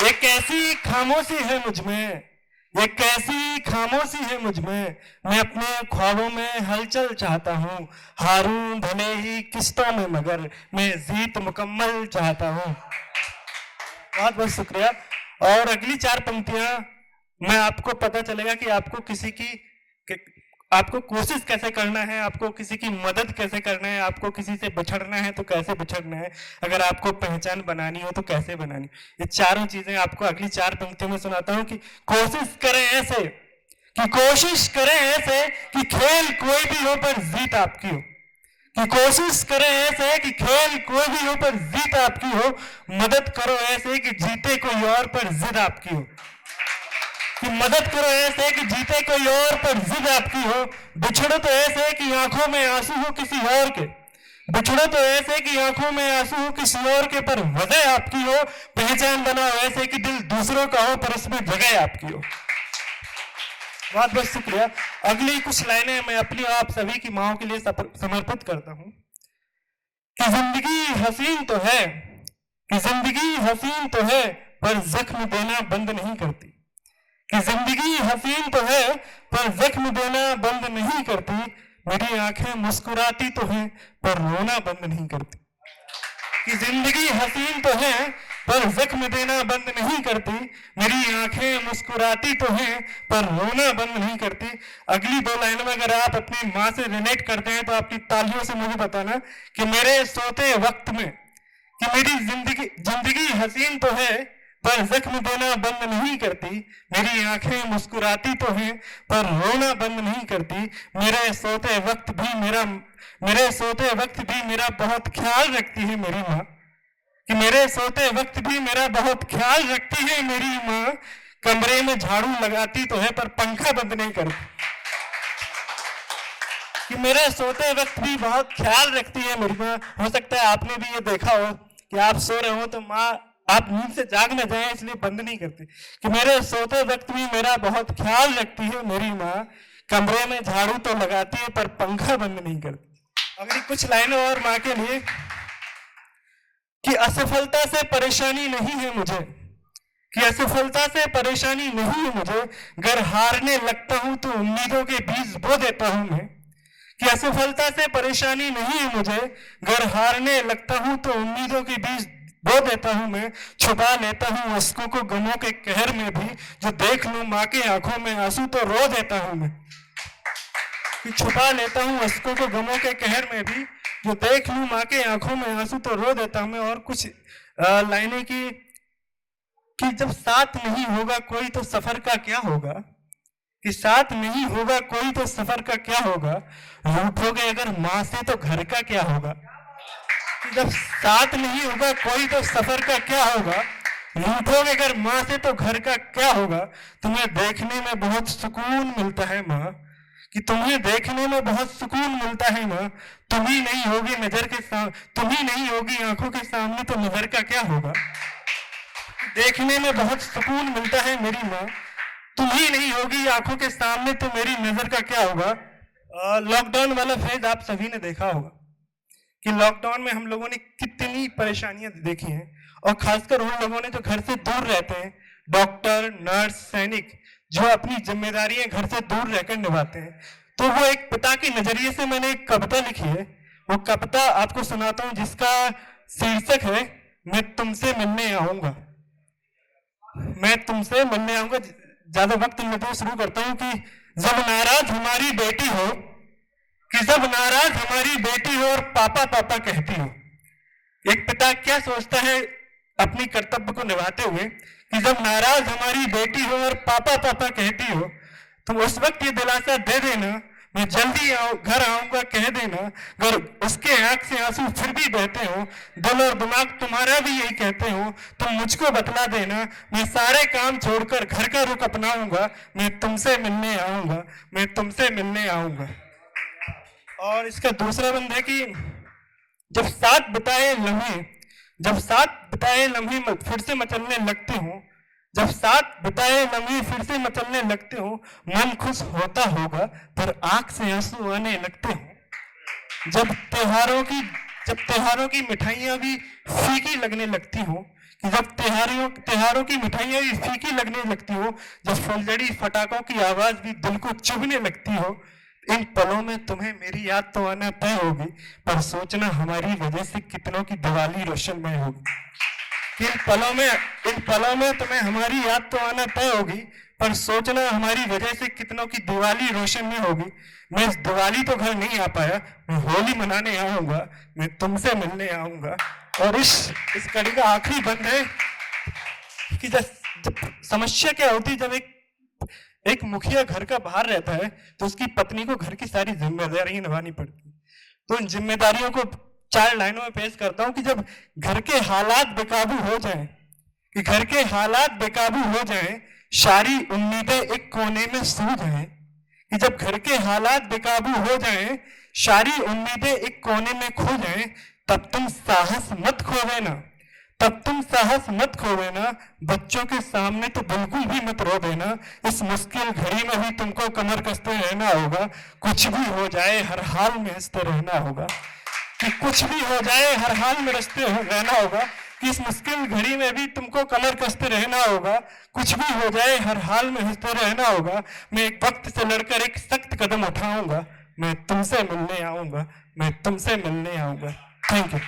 एक ऐसी खामोशी है मुझ में, एक ऐसी खामोशी है मुझ में, मैं अपने ख्वाबों में हलचल चाहता हूँ। हारूं भले ही किस्तों में मगर मैं जीत मुकम्मल चाहता हूँ। बहुत बहुत शुक्रिया। और अगली चार पंक्तियां मैं आपको पता चलेगा कि आपको किसी की आपको कोशिश कैसे करना है, आपको किसी की मदद कैसे करना है, आपको किसी से बिछड़ना है तो कैसे बिछड़ना है, अगर आपको पहचान बनानी हो तो कैसे बनानी। ये चारों चीजें आपको अगली चार पंक्तियों में सुनाता हूं कि कोशिश करें ऐसे, कि कोशिश करें ऐसे कि खेल कोई भी हो पर जीत आपकी हो, कि कोशिश करें ऐसे कि खेल कोई भी हो पर जीत आपकी हो, मदद करो ऐसे कि जीते कोई और पर जिद आपकी हो, कि मदद करो ऐसे कि जीते कोई और पर जिद आपकी हो, बिछड़ो तो ऐसे कि आंखों में आंसू हो किसी और के, बिछड़ो तो ऐसे कि आंखों में आंसू हो किसी और के पर वजह आपकी हो, पहचान बनाओ ऐसे कि दिल दूसरों का हो पर उसमें जगह आपकी हो। बहुत बहुत शुक्रिया। अगली कुछ लाइनें मैं अपनी और आप सभी की माओं के लिए समर्पित करता हूं कि जिंदगी हसीन तो है, कि जिंदगी हसीन तो है पर जख्म देना बंद नहीं करती, कि जिंदगी हसीन तो है पर जख्म देना बंद नहीं करती, मेरी आंखें मुस्कुराती तो हैं पर रोना बंद नहीं करती, कि जिंदगी हसीन तो है पर जख्म देना बंद नहीं करती, मेरी आंखें मुस्कुराती तो हैं पर रोना बंद नहीं करती। अगली दो लाइनों में अगर आप अपनी माँ से रिलेट करते हैं तो आपकी तालियों से मुझे बताना कि मेरे सोते वक्त में, कि मेरी जिंदगी जिंदगी हसीन तो है पर जख्म देना बंद नहीं करती, मेरी आंखें मुस्कुराती तो हैं पर रोना बंद नहीं करती, मेरे सोते वक्त भी मेरा बहुत ख्याल रखती है मेरी माँ, कि मेरे सोते वक्त भी मेरा बहुत ख्याल रखती है मेरी माँ, कमरे में झाड़ू लगाती तो है पर पंखा बंद नहीं करती, कि मेरे सोते वक्त भी बहुत ख्याल रखती है मेरी माँ। हो सकता है आपने भी ये देखा हो कि आप सो रहे हो तो माँ आप नींद से जाग न जाए इसलिए बंद नहीं करती, कि मेरे सोते वक्त भी मेरा बहुत ख्याल रखती है मेरी माँ, कमरे में झाड़ू तो लगाती है पर पंखा बंद नहीं करती। अगली कुछ लाइनें और माँ के लिए कि असफलता से परेशानी नहीं है मुझे, कि असफलता से परेशानी नहीं है मुझे, घर हारने लगता हूं तो उम्मीदों के बीज बो देता हूं मैं, कि असफलता से परेशानी नहीं है मुझे, घर हारने लगता हूं तो उम्मीदों के बीज बो देता हूं मैं, छुपा लेता हूं अश्कों को गमों के कहर में भी, जो देख लूं माँ के आंखों में आंसू तो रो देता हूं मैं, कि छुपा लेता हूं अश्कों को गमों के कहर में भी, जो देख लूं माँ के आंखों में आंसू तो रो देता हूं मैं। और कुछ लाइनें की कि जब साथ नहीं होगा कोई तो सफर का क्या होगा, कि साथ नहीं होगा कोई तो सफर का क्या होगा, रूठोगे अगर माँ से तो घर का क्या होगा, कि जब साथ नहीं होगा कोई तो सफर का क्या होगा, रूठोगे अगर माँ से तो घर का क्या होगा, तुम्हें देखने में बहुत सुकून मिलता है माँ, कि तुम्हें देखने में बहुत सुकून मिलता है माँ, तुम ही नहीं होगी नजर के सामने, तुम ही नहीं होगी आंखों के सामने तो नजर का क्या होगा, देखने में बहुत सुकून मिलता है मेरी माँ, तुम ही नहीं होगी आंखों के सामने तो मेरी नजर का क्या होगा। लॉकडाउन वाला फेज आप सभी ने देखा होगा कि लॉकडाउन में हम लोगों ने कितनी परेशानियां देखी हैं, और खासकर उन लोगों ने जो घर से दूर रहते हैं, डॉक्टर, नर्स, सैनिक, जो अपनी जिम्मेदारियां घर से दूर रहकर निभाते हैं। तो वो एक पिता के नजरिए से मैंने एक कविता लिखी है, वो कविता आपको सुनाता हूं जिसका शीर्षक है मैं तुमसे मिलने आऊंगा, मैं तुमसे मिलने आऊंगा। ज्यादा वक्त लेते शुरू करता हूं कि जब नाराज हमारी बेटी हो, कि जब नाराज हमारी बेटी हो और पापा पापा कहती हो, एक पिता क्या सोचता है अपनी कर्तव्य को निभाते हुए कि जब नाराज हमारी बेटी हो और पापा पापा कहती हो, तुम उस वक्त ये दिलासा दे देना मैं जल्दी घर आऊंगा कह देना, अगर उसके आंख से आंसू फिर भी बहते हो, दिल और दिमाग तुम्हारा भी यही कहते हो, तुम मुझको बतला देना मैं सारे काम छोड़कर घर का रुख अपनाऊंगा, मैं तुमसे मिलने आऊंगा, मैं तुमसे मिलने आऊंगा। और इसका दूसरा बंद है कि जब साथ बिताए लम्हे फिर से मचलने लगते हो, जब साथ बिताए लम्हे फिर से मचलने लगते हो, मन खुश होता होगा पर आंख से आंसू आने लगते हो, जब त्योहारों की मिठाइयां भी फीकी लगने लगती हो, कि जब त्योहारों की मिठाइयाँ भी फीकी लगने लगती हो, जब फुलझड़ी पटाखों की आवाज भी दिल को चुभने लगती हो, इन पलों में तुम्हें मेरी याद तो आना तय होगी, पर सोचना हमारी वजह से कितनों की दिवाली रोशनमय होगी। इन पलों में तुम्हें हमारी याद तो आना तय होगी, पर सोचना हमारी वजह से कितनों की दिवाली रोशन में होगी। मैं इस दिवाली तो घर नहीं आ पाया, मैं होली मनाने आऊंगा, मैं तुमसे मिलने आऊंगा। और इस कड़ी का आखिरी बंद है कि जब समस्या क्या होती है, जब एक मुखिया घर का बाहर रहता है तो उसकी पत्नी को घर की सारी जिम्मेदारी निभानी पड़ती है। तो उन जिम्मेदारियों को 4 लाइनों में पेश करता हूं कि जब घर के हालात बेकाबू हो जाएं, कि घर के हालात बेकाबू हो जाएं, सारी उम्मीदें एक कोने में सो जाएं, कि जब घर के हालात बेकाबू हो जाएं, सारी उम्मीदें एक कोने में खो जाएं, तब तुम साहस मत खो देना, तब तुम साहस मत खो देना, बच्चों के सामने तो बिल्कुल भी मत रो देना। इस मुश्किल घड़ी में भी तुमको कमर कसते रहना होगा, कुछ भी हो जाए हर हाल में हंसते रहना होगा, कि कुछ भी हो जाए हर हाल में रहना होगा, कि इस मुश्किल घड़ी में भी तुमको कमर कसते रहना होगा, कुछ भी हो जाए हर हाल में हंसते रहना होगा। मैं एक वक्त से लड़कर एक सख्त कदम उठाऊंगा, मैं तुमसे मिलने आऊंगा, मैं तुमसे मिलने आऊंगा। Thank you.